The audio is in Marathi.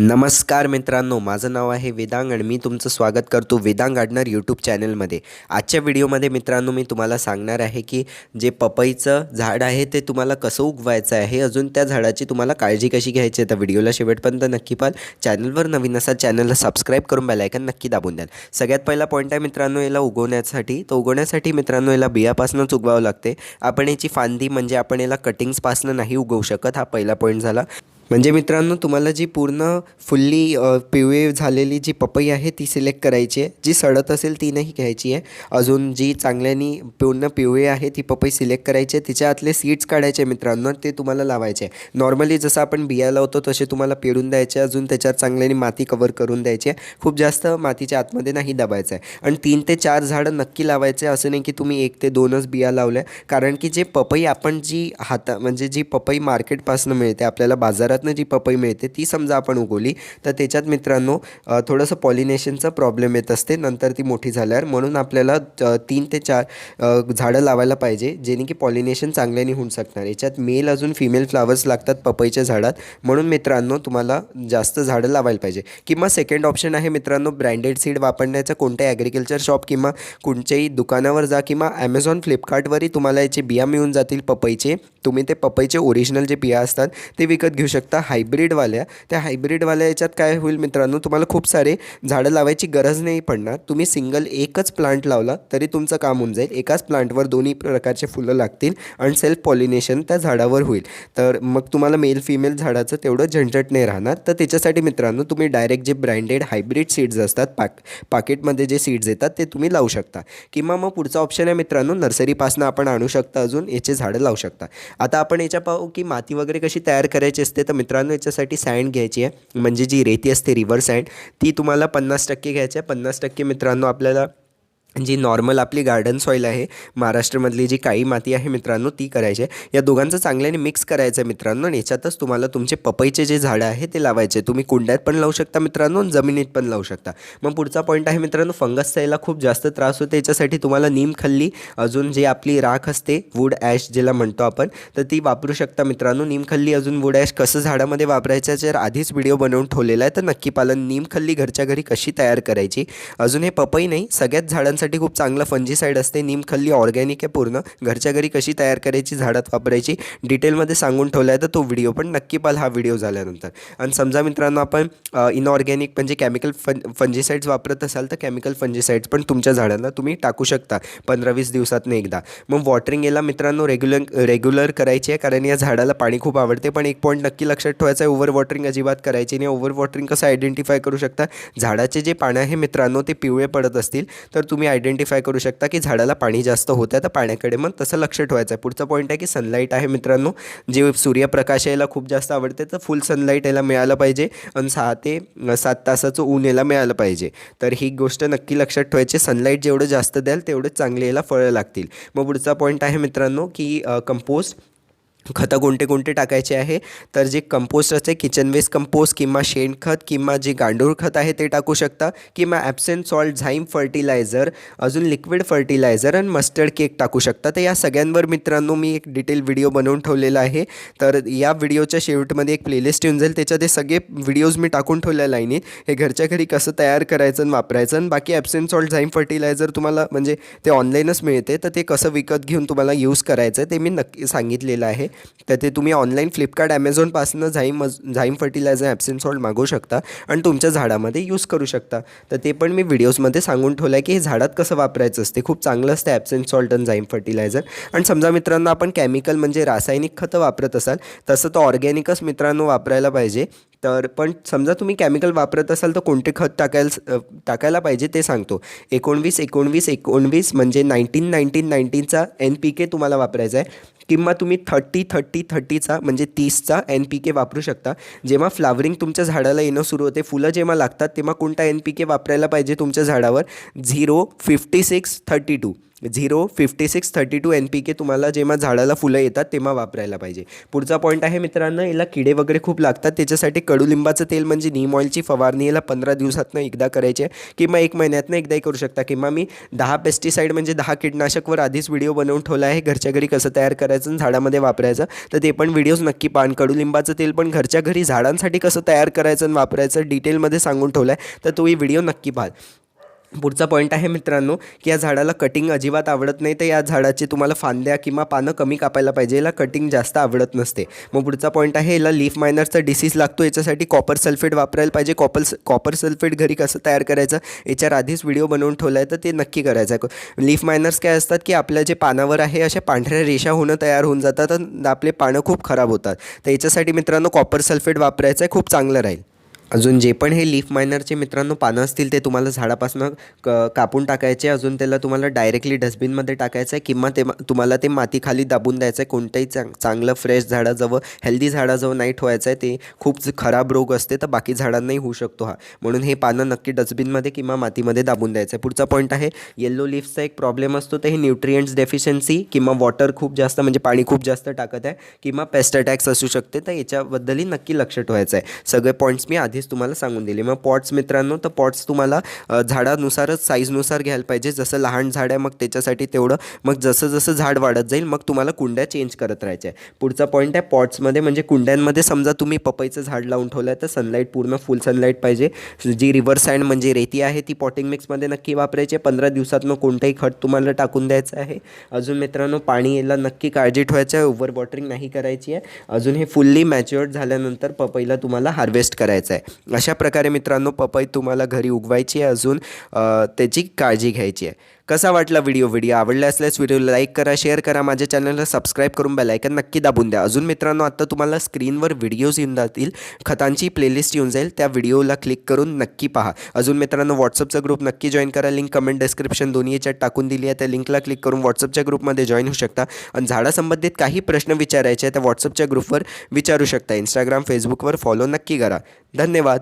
नमस्कार मित्रांनो, माझं नाव आहे वेदांग आणि मी तुमचं स्वागत करतो वेदांग गार्डनर यूट्यूब चॅनलमध्ये. आजच्या व्हिडिओमध्ये मित्रांनो मी तुम्हाला सांगणार आहे की जे पपईचं झाड आहे ते तुम्हाला कसं उगवायचं आहे, अजून त्या झाडाची तुम्हाला काळजी कशी घ्यायची आहे. तर व्हिडिओला शेवटपर्यंत नक्की पाहा. चॅनलवर नवीन असाल चॅनलला सबस्क्राईब करून बेल आयकॉन नक्की दाबून द्या. सगळ्यात पहिला पॉईंट आहे मित्रांनो याला उगवण्यासाठी मित्रांनो याला बियापासूनच उगवावं लागते. आपण याची फांदी म्हणजे आपण याला कटिंग्सपासून नाही उगवू शकत. हा पहिला पॉईंट झाला. म्हणजे मित्रांनो तुम्हाला जी पूर्ण फुल्ली पिवळी झालेली जी पपई आहे ती सिलेक्ट करायची आहे. जी सडत असेल ती नाही घ्यायची आहे. अजून जी चांगल्यानी पूर्ण पिवळी आहे ती पपई सिलेक्ट करायची आहे. तिच्या आतले सीड्स काढायचे मित्रांनो, ते तुम्हाला लावायचे आहे. नॉर्मली जसं आपण बिया लावतो तसे तुम्हाला पेरून द्यायचे. अजून त्याच्यावर चांगल्यानी माती कवर करून द्यायची आहे. खूप जास्त मातीच्या आतमध्ये नाही दाबायचं आहे. आणि 3 ते 4 झाडं नक्की लावायचे. असं नाही की तुम्ही 1 ते 2च बिया लावल्या. कारण की जे पपई आपण जी म्हणजे जी पपई मार्केटपासून मिळते आपल्याला बाजारात जी पपई मिळते ती समजा आपण उगवली तर त्याच्यात मित्रांनो थोडंसं पॉलिनेशनचा प्रॉब्लेम येत असते नंतर ती मोठी झाल्यावर. म्हणून आपल्याला 3 ते 4 झाडं लावायला पाहिजे जेणे की पॉलिनेशन चांगल्याने होऊ शकणार. याच्यात मेल अजून फिमेल फ्लावर्स लागतात पपईच्या झाडात. म्हणून मित्रांनो तुम्हाला जास्त झाडं लावायला पाहिजे. किंवा सेकंड ऑप्शन आहे मित्रांनो ब्रँडेड सीड वापरण्याचा. कोणत्या ॲग्रिकल्चर शॉप किंवा कोणत्याही दुकानावर जा किंवा ॲमेझॉन फ्लिपकार्टवरही तुम्हाला याचे बिया मिळून जातील पपईचे. तुम्ही ते पपईचे ओरिजिनल जे बिया असतात ते विकत घेऊ शकता. हायब्रिडवाल्या त्या हायब्रिडवाल्या याच्यात काय होईल मित्रांनो, तुम्हाला खूप सारे झाडं लावायची गरज नाही पडणार. तुम्ही सिंगल एकच प्लांट लावला तरी तुमचं काम होऊन जाईल. एकाच प्लांटवर दोन्ही प्रकारचे फुलं लागतील आणि सेल्फ पॉलिनेशन त्या झाडावर होईल. तर मग तुम्हाला मेल फिमेल झाडाचं तेवढं झंझट नाही राहणार. तर त्याच्यासाठी मित्रांनो तुम्ही डायरेक्ट जे ब्रँडेड हायब्रिड सीड्स असतात पाकेटमध्ये जे सीड्स येतात ते तुम्ही लावू शकता. किंवा मग पुढचा ऑप्शन आहे मित्रांनो नर्सरीपासून आपण आणू शकता, अजून याचे झाडं लावू शकता. आता आपण याच्या पाहू की माती वगैरे कशी तयार करायची असते. तर मित्रांनो याच्यासाठी सँड घ्यायची आहे, म्हणजे जी रेती असते रिव्हर सँड ती तुम्हाला 50% घ्यायची आहे. 50% मित्रांनो आपल्याला जी नॉर्मल आपली गार्डन सॉईल आहे महाराष्ट्रामधली जी काळी माती आहे मित्रांनो ती करायची आहे. या दोघांचं चांगल्याने मिक्स करायचं आहे मित्रांनो. आणि याच्यातच तुम्हाला तुमचे पपईचे जे झाडं आहे ते लावायचे. तुम्ही कुंड्यात पण लावू शकता मित्रांनो, जमिनीत पण लावू शकता. मग पुढचा पॉईंट आहे मित्रांनो फंगसचा याला खूप जास्त त्रास होतो. याच्यासाठी तुम्हाला नीमखल्ली अजून जे आपली राख असते वूड ॲश ज्याला म्हणतो आपण, तर ती वापरू शकता मित्रांनो. नीमखल्ली अजून वूड ॲश कसं झाडामध्ये वापरायचं जर आधीच व्हिडिओ बनवून ठेवलेला आहे तर नक्की पालन. नीमखल्ली घरच्या घरी कशी तयार करायची. अजून हे पपई नाही सगळ्याच झाडांसाठी खूप चांगलं फंजीसाईड असते. नीमखल्ली ऑर्गॅनिक आहे पूर्ण. घरच्या घरी कशी तयार करायची, झाडात वापरायची डिटेलमध्ये सांगून ठेवला आहे. तर तो व्हिडिओ पण नक्की पाहा हा व्हिडिओ झाल्यानंतर. आणि समजा मित्रांनो आपण इनऑर्गॅनिक म्हणजे केमिकल फंजीसाईड्स वापरत असाल तर केमिकल फंजीसाईड्स पण तुमच्या झाडांना तुम्ही टाकू शकता 15-20 दिवसातून एकदा. मग वॉटरिंग याला मित्रांनो रेग्युलर करायची आहे, कारण या झाडाला पाणी खूप आवडते. पण एक पॉईंट नक्की लक्षात ठेवायचा आहे, ओव्हर वॉटरिंग अजिबात करायची नाही. ओव्हर वॉटरिंग कसं आयडेंटिफाय करू शकता, झाडाचे जे पानं आहे मित्रांनो ते पिवळे पडत असतील तर तुम्ही आयडेंटिफाय करू शकता की झाडाला पाणी जास्त होतं आहे. तर पाण्याकडे मग तसं लक्ष ठेवायचं आहे. पुढचा पॉईंट आहे की सनलाईट आहे मित्रांनो. जे सूर्यप्रकाश याला खूप जास्त आवडते तर फुल सनलाईट याला मिळालं पाहिजे आणि 6 ते 7 तासाचं ऊन याला मिळालं पाहिजे. तर ही गोष्ट नक्की लक्षात ठेवायची. सनलाईट जेवढं जास्त द्याल तेवढंच चांगले याला फळं लागतील. मग पुढचा पॉईंट आहे मित्रांनो की कंपोस्ट खतं कोणते टाकायचे आहे. तर जे कंपोस्ट असते किचन वेस्ट कंपोस्ट किंवा शेणखत किंवा जे गांडूळ खत आहे ते टाकू शकता. किंवा ॲप्सम सॉल्ट, झाईम फर्टिलायझर, अजून लिक्विड फर्टिलायझर आणि मस्टर्ड केक टाकू शकता. तर या सगळ्यांवर मित्रांनो मी एक डिटेल व्हिडिओ बनवून ठेवलेला आहे. तर या व्हिडिओच्या शेवटमध्ये एक प्लेलिस्ट येऊन जाईल, त्याच्यात हे सगळे व्हिडिओज मी टाकून ठेवले लाईनीत. हे घरच्या घरी कसं तयार करायचं आणि वापरायचं. आणि बाकी ॲप्सम सॉल्ट, झाईम फर्टिलायझर तुम्हाला म्हणजे ते ऑनलाईनच मिळते, तर ते कसं विकत घेऊन तुम्हाला यूज करायचं ते मी नक्की सांगितलेलं आहे. तर ते तुम्ही ऑनलाईन फ्लिपकार्ट ॲमेझॉनपासून झाईम फर्टिलायझर ॲप्सम सॉल्ट मागवू शकता आणि तुमच्या झाडामध्ये यूज करू शकता. तर ते पण मी व्हिडिओजमध्ये सांगून ठेवलं आहे की हे झाडात कसं वापरायचं असते. खूप चांगलं असतं ॲप्सम सॉल्ट आणि झाईम फर्टिलायझर. आणि समजा मित्रांनो आपण केमिकल म्हणजे रासायनिक खतं वापरत असाल तसं तर ऑर्गॅनिकच मित्रांनो वापरायला पाहिजे. तर पण समजा तुम्ही केमिकल वापरत असाल तर कोणते खत टाकायला पाहिजे ते सांगतो. 19-19-19 म्हणजे 19-19-19चा NPK तुम्हाला वापरायचा आहे. किंवा तुम्ही 30-30-30चा म्हणजे 30चा NPK वापरू शकता. जेव्हा फ्लावरिंग तुमच्या झाडाला येणं सुरू होते, फुलं जेव्हा लागतात तेव्हा कोणता NPK वापरायला पाहिजे तुमच्या झाडावर 0-56-32 05632 NPK तुम्हाला जेव्हा झाडाला फुलं येतात तेव्हा वापरायला पाहिजे. पुढचा पॉईंट आहे मित्रांनो, याला किडे वगैरे खूप लागतात, त्याच्यासाठी कडुलिंबाचं तेल म्हणजे नीम ऑइलची फवारणी याला 15 दिवसातनं एकदा करायची आहे किंवा 1 महिन्यातनं एकदाही करू शकता. किंवा मी 10 पेस्टिसाईड म्हणजे 10 कीटनाशकवर आधीच व्हिडिओ बनवून ठेवला आहे, घरच्या घरी कसं तयार करायचं आणि झाडामध्ये वापरायचं, तर ते पण व्हिडिओज नक्की पाहा. कडुलिंबाचं तेल पण घरच्या घरी झाडांसाठी कसं तयार करायचं आणि वापरायचं डिटेलमध्ये सांगून ठेवलं आहे, तर तोही व्हिडिओ नक्की पाहा. पुढचा पॉईंट आहे मित्रांनो, की या झाडाला कटिंग अजिबात आवडत नाही, तर या झाडाची तुम्हाला फांद्या किंवा पानं कमी कापायला पाहिजे, याला कटिंग जास्त आवडत नसते. मग पुढचा पॉईंट आहे, याला लीफ मायनरचा डिसीज लागतो, याच्यासाठी कॉपर सल्फेट वापरायला पाहिजे. कॉपर सल्फेट घरी कसं तयार करायचं याच्यावर आधीच व्हिडिओ बनवून ठेवला आहे, तर ते नक्की करायचं आहे. लीफ मायनर्स काय असतात, की आपल्या जे पानावर आहे अशा पांढऱ्या रेषा तयार होऊन जातात आणि आपले पानं खूप खराब होतात, तर याच्यासाठी मित्रांनो कॉपर सल्फेट वापरायचं आहे, खूप चांगलं राहील. अजून जे पण हे लीफ मायनरचे मित्रांनो पानं असतील ते तुम्हाला झाडापासून कापून टाकायचे. अजून त्याला तुम्हाला डायरेक्टली डस्टबिनमध्ये टाकायचं आहे किंवा तुम्हाला ते मातीखाली दाबून द्यायचं आहे. कोणत्याही चांगलं फ्रेश झाडाजवळ, हेल्दी झाडाजवळ नाही ठेवायचं आहे, ते खूप खराब रोग असते, तर बाकी झाडांनाही होऊ शकतो हा. म्हणून हे पानं नक्की डस्टबिनमध्ये किंवा मातीमध्ये दाबून द्यायचं आहे. पुढचा पॉईंट आहे, येलो लीफचा एक प्रॉब्लेम असतो, तर हे न्यूट्रिएंट्स डेफिशियन्सी किंवा वॉटर खूप जास्त म्हणजे पाणी खूप जास्त टाकत आहे किंवा पेस्ट अटॅक्स असू शकते, तर याच्याबद्दलही नक्की लक्ष ठेवायचं आहे. सगळे पॉईंट्स मी आधीच तुम्हाला सांगून दिले. मग पॉट्स मित्रांनो, तर पॉट्स तुम्हाला झाडानुसारच साईजनुसार घ्यायला पाहिजे. जसं लहान झाड आहे मग त्याच्यासाठी तेवढं, मग जसं जसं झाड वाढत जाईल मग तुम्हाला कुंड्या चेंज करत राहायच्या आहे. पुढचा पॉईंट आहे, पॉट्समध्ये म्हणजे कुंड्यांमध्ये समजा तुम्ही पपईचं झाड लावून ठेवलं आहे, तर सनलाईट पूर्ण फुल सनलाईट पाहिजे. जी रिव्हर सँड म्हणजे रेती आहे ती पॉटिंग मिक्समध्ये नक्की वापरायची. 15 दिवसातनं कोणतंही खत तुम्हाला टाकून द्यायचं आहे. अजून मित्रांनो, पाणी याला नक्की काळजी ठेवायची आहे, ओव्हर वॉटरिंग नाही करायची आहे. अजून हे फुल्ली मॅच्युअर्ड झाल्यानंतर पपईला तुम्हाला हार्वेस्ट करायचं आहे. अशा प्रकारे मित्रांनो पपई तुम्हाला घरी उगवायची आहे. अजून त्याची काळजी घ्यायची आहे. कसा वाटला व्हिडिओ आवडला असल्यास व्हिडिओला लाईक करा, शेअर करा, माझ्या चॅनलला सबस्क्राईब करून बेल आयकन नक्की दाबून द्या. अजून मित्रांनो, आता तुम्हाला स्क्रीनवर व्हिडिओज येऊन जातील, खतांची प्लेलिस्ट येऊन जाईल, त्या व्हिडिओला क्लिक करून नक्की पहा. अजून मित्रांनो, व्हॉट्सअपचा ग्रुप नक्की जॉईन करा, लिंक कमेंट डिस्क्रिप्शन दोन्ही याच्यात टाकून दिली आहे. त्या लिंकला क्लिक करून व्हॉट्सअपच्या ग्रुपमध्ये जॉईन होऊ शकता आणि झाडासंबंधित काही प्रश्न विचारायचे आहे त्या व्हॉट्सअपच्या ग्रुपवर विचारू शकता. इंस्टाग्राम फेसबुकवर फॉलो नक्की करा. धन्यवाद.